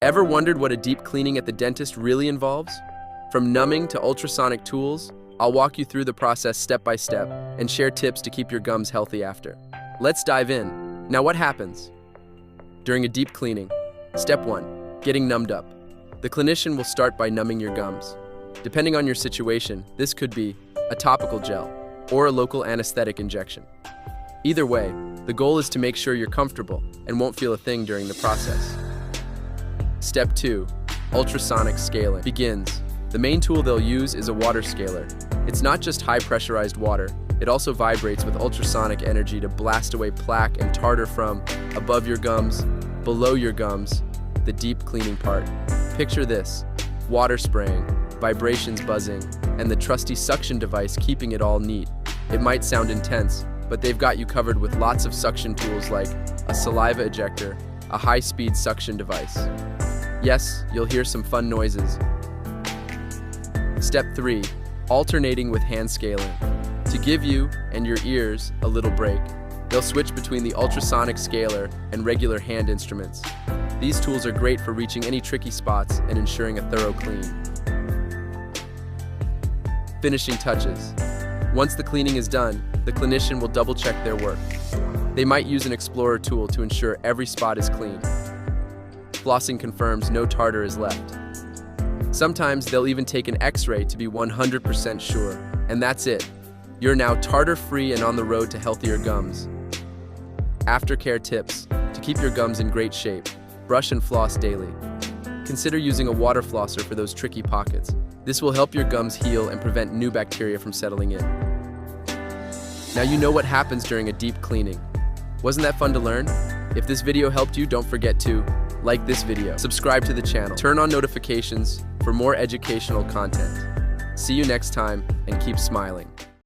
Ever wondered what a deep cleaning at the dentist really involves? From numbing to ultrasonic tools, I'll walk you through the process step by step and share tips to keep your gums healthy after. Let's dive in. Now, what happens during a deep cleaning? Step 1. Getting numbed up. The clinician will start by numbing your gums. Depending on your situation, this could be a topical gel or a local anesthetic injection. Either way, the goal is to make sure you're comfortable and won't feel a thing during the process. Step 2. Ultrasonic scaling begins. The main tool they'll use is a water scaler. It's not just high pressurized water, it also vibrates with ultrasonic energy to blast away plaque and tartar from above your gums, below your gums, the deep cleaning part. Picture this: water spraying, vibrations buzzing, and the trusty suction device keeping it all neat. It might sound intense, but they've got you covered with lots of suction tools like a saliva ejector, a high-speed suction device. Yes, you'll hear some fun noises. Step 3. Alternating with hand scaling. To give you and your ears a little break, they'll switch between the ultrasonic scaler and regular hand instruments. These tools are great for reaching any tricky spots and ensuring a thorough clean. Finishing touches. Once the cleaning is done, the clinician will double-check their work. They might use an explorer tool to ensure every spot is clean. Flossing confirms no tartar is left. Sometimes they'll even take an X-ray to be 100% sure. And that's it. You're now tartar-free and on the road to healthier gums. Aftercare tips to keep your gums in great shape. Brush and floss daily. Consider using a water flosser for those tricky pockets. This will help your gums heal and prevent new bacteria from settling in. Now you know what happens during a deep cleaning. Wasn't that fun to learn? If this video helped you, don't forget to like this video, subscribe to the channel, turn on notifications for more educational content. See you next time, and keep smiling.